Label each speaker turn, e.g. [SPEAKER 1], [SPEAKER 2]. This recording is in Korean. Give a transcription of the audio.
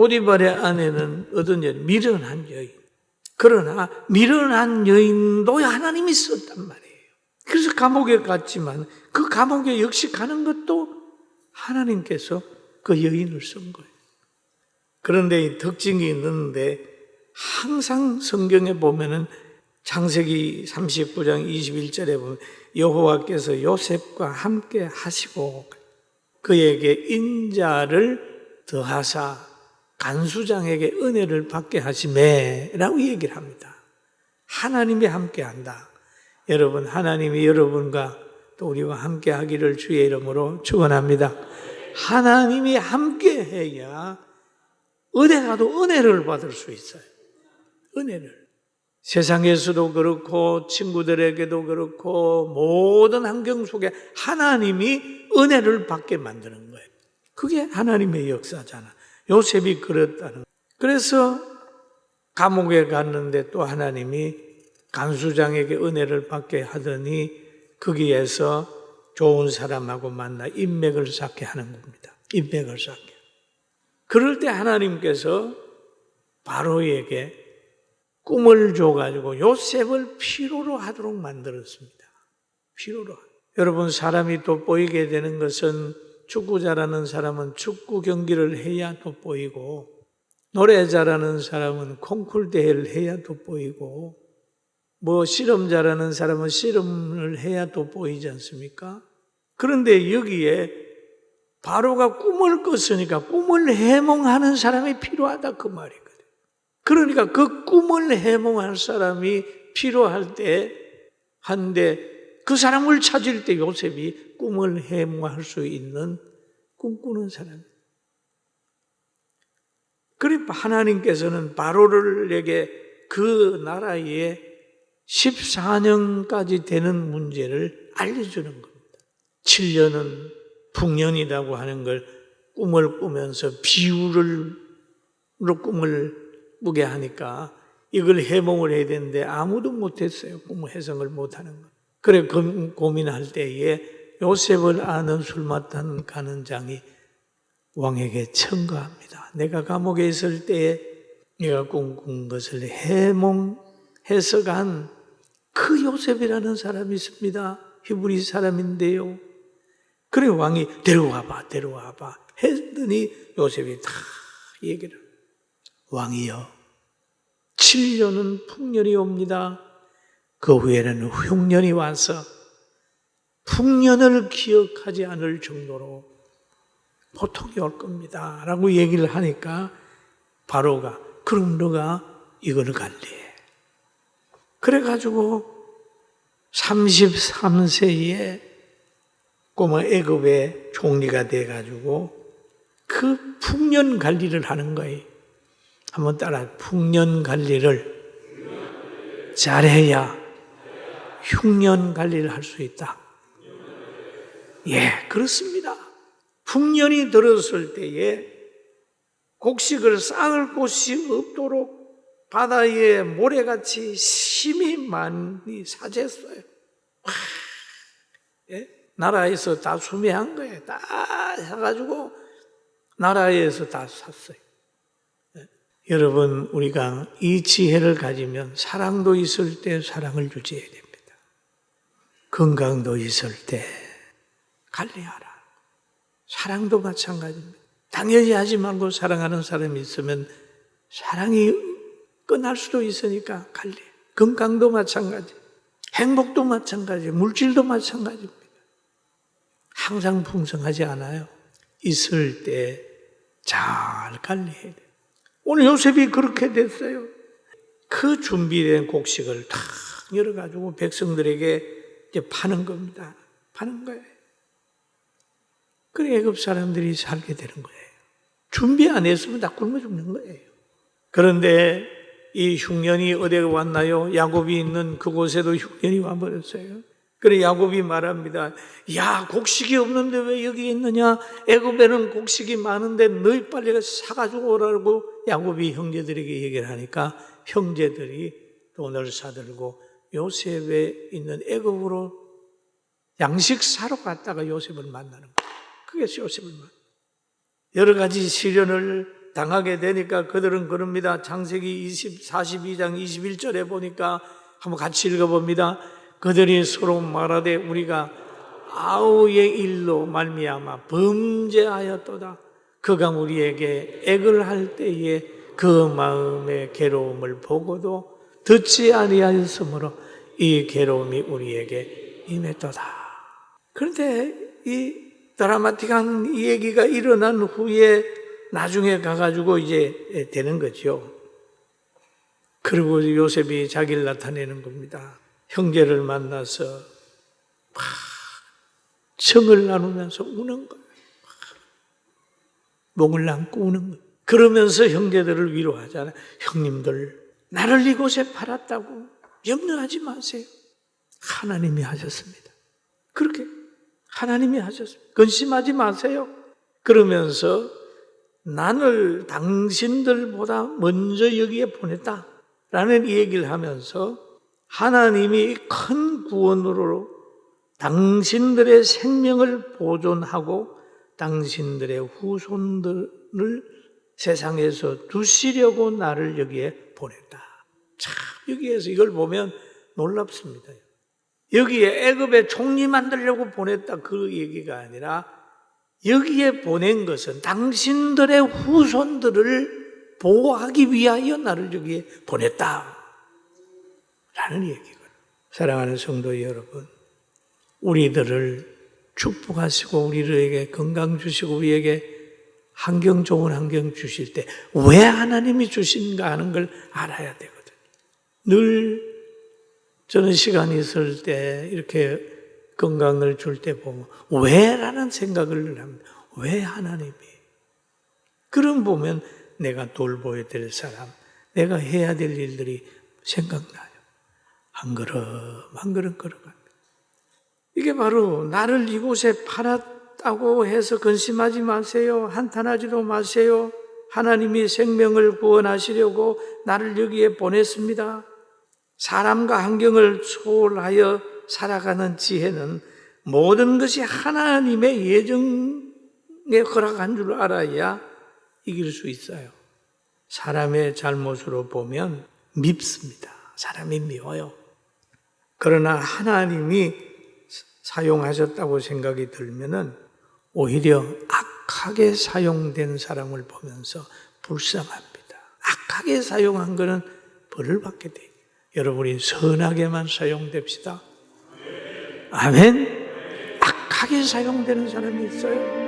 [SPEAKER 1] 보디발의 아내는 어떤 여인? 미련한 여인. 그러나 미련한 여인도 하나님이 썼단 말이에요. 그래서 감옥에 갔지만 그 감옥에 역시 가는 것도 하나님께서 그 여인을 쓴 거예요. 그런데 이 특징이 있는데 항상 성경에 보면은 창세기 39장 21절에 보면 여호와께서 요셉과 함께 하시고 그에게 인자를 더하사 간수장에게 은혜를 받게 하시매라고 얘기를 합니다. 하나님이 함께 한다. 여러분, 하나님이 여러분과 또 우리와 함께 하기를 주의 이름으로 축원합니다. 하나님이 함께 해야 어디 가도 은혜를 받을 수 있어요. 은혜를. 세상에서도 그렇고 친구들에게도 그렇고 모든 환경 속에 하나님이 은혜를 받게 만드는 거예요. 그게 하나님의 역사잖아. 요셉이 그랬다는 거예요. 그래서 감옥에 갔는데 또 하나님이 간수장에게 은혜를 받게 하더니 거기에서 좋은 사람하고 만나 인맥을 쌓게 하는 겁니다. 인맥을 쌓게. 그럴 때 하나님께서 바로에게 꿈을 줘가지고 요셉을 필요로 하도록 만들었습니다. 필요로. 여러분, 사람이 돋보이게 되는 것은 축구 잘하는 사람은 축구 경기를 해야 돋보이고 노래 잘하는 사람은 콩쿨 대회를 해야 돋보이고 뭐 실험 잘하는 사람은 실험을 해야 돋보이지 않습니까? 그런데 여기에 바로가 꿈을 꿨으니까 꿈을 해몽하는 사람이 필요하다 그 말이거든요. 그러니까 그 꿈을 해몽할 사람이 필요할 때 한데 그 사람을 찾을 때 요셉이 꿈을 해몽할 수 있는 꿈꾸는 사람이에요. 그러니까 하나님께서는 바로에게 그 나라에 14년까지 되는 문제를 알려주는 겁니다. 7년은 풍년이라고 하는 걸 꿈을 꾸면서 비유로 꿈을 꾸게 하니까 이걸 해몽을 해야 되는데 아무도 못했어요. 꿈 해석을 못하는 거. 그래 고민할 때에 요셉을 아는 술맛한 가는 장이 왕에게 청구합니다. 내가 감옥에 있을 때에 내가 꿈꾼 것을 해석한 그 요셉이라는 사람이 있습니다. 히브리 사람인데요. 그래 왕이 데려와봐 했더니 요셉이 다 얘기를 왕이여 7년은 풍년이 옵니다. 그 후에는 흉년이 와서 풍년을 기억하지 않을 정도로 고통이 올 겁니다 라고 얘기를 하니까 바로가 그럼 너가 이걸 관리해. 그래가지고 33세에 꼬마 애굽의 총리가 돼가지고 그 풍년 관리를 하는 거예요. 한번 따라 풍년 관리를 잘해야 흉년 관리를 할 수 있다. 예, 그렇습니다. 풍년이 들었을 때에 곡식을 쌓을 곳이 없도록 바다에 모래같이 심이 많이 사졌어요. 예? 나라에서 다 수매한 거예요. 다 사가지고 나라에서 다 샀어요. 예? 여러분, 우리가 이 지혜를 가지면 사랑도 있을 때 사랑을 유지해야 됩니다. 건강도 있을 때 관리하라. 사랑도 마찬가지입니다. 당연히 하지 말고 사랑하는 사람이 있으면 사랑이 끝날 수도 있으니까 관리. 건강도 마찬가지, 행복도 마찬가지, 물질도 마찬가지입니다. 항상 풍성하지 않아요. 있을 때 잘 관리해야 돼요. 오늘 요셉이 그렇게 됐어요. 그 준비된 곡식을 다 열어가지고 백성들에게 이제 파는 겁니다. 파는 거예요. 그래 애굽 사람들이 살게 되는 거예요. 준비 안 했으면 다 굶어 죽는 거예요. 그런데 이 흉년이 어디에 왔나요? 야곱이 있는 그곳에도 흉년이 와버렸어요. 그래 야곱이 말합니다. 야, 곡식이 없는데 왜 여기 있느냐? 애굽에는 곡식이 많은데 너희 빨리 사가지고 오라고 야곱이 형제들에게 얘기를 하니까 형제들이 돈을 사들고 요셉에 있는 애굽으로 양식 사러 갔다가 요셉을 만나는 거예요. 그게 요셉을 만나. 여러 가지 시련을 당하게 되니까 그들은 그럽니다. 창세기 42장 21절에 보니까 한번 같이 읽어봅니다. 그들이 서로 말하되 우리가 아우의 일로 말미암아 범죄하였도다. 그가 우리에게 액을 할 때에 그 마음의 괴로움을 보고도 듣지 아니하였으므로 이 괴로움이 우리에게 임했도다. 그런데 이 드라마틱한 이 얘기가 일어난 후에 나중에 가가지고 이제 되는 거죠. 그리고 요셉이 자기를 나타내는 겁니다. 형제를 만나서 막 정을 나누면서 우는 거예요. 목을 안고 우는 거예요. 그러면서 형제들을 위로하잖아요. 형님들, 나를 이곳에 팔았다고 염려하지 마세요. 하나님이 하셨습니다. 그렇게 하나님이 하셨습니다. 근심하지 마세요. 그러면서 나를 당신들보다 먼저 여기에 보냈다라는 얘기를 하면서 하나님이 큰 구원으로 당신들의 생명을 보존하고 당신들의 후손들을 세상에서 두시려고 나를 여기에 보냈다. 참, 여기에서 이걸 보면 놀랍습니다. 여기에 애굽의 총리 만들려고 보냈다 그 얘기가 아니라 여기에 보낸 것은 당신들의 후손들을 보호하기 위하여 나를 여기에 보냈다 라는 얘기거든요. 사랑하는 성도 여러분, 우리들을 축복하시고 우리에게 건강 주시고 우리에게 좋은 환경 주실 때 왜 하나님이 주신가 하는 걸 알아야 되거든요. 늘 저는 시간이 있을 때 이렇게 건강을 줄 때 보면 왜? 라는 생각을 합니다. 왜 하나님이? 그럼 보면 내가 돌보아야 될 사람, 내가 해야 될 일들이 생각나요. 한 걸음 한 걸음 걸어갑니다. 이게 바로 나를 이곳에 팔았다고 해서 근심하지 마세요. 한탄하지도 마세요. 하나님이 생명을 구원하시려고 나를 여기에 보냈습니다. 사람과 환경을 초월하여 살아가는 지혜는 모든 것이 하나님의 예정에 허락한 줄 알아야 이길 수 있어요. 사람의 잘못으로 보면 밉습니다. 사람이 미워요. 그러나 하나님이 사용하셨다고 생각이 들면은 오히려 악하게 사용된 사람을 보면서 불쌍합니다. 악하게 사용한 것은 벌을 받게 돼요. 여러분이 선하게만 사용됩시다. 아멘. 악하게 사용되는 사람이 있어요.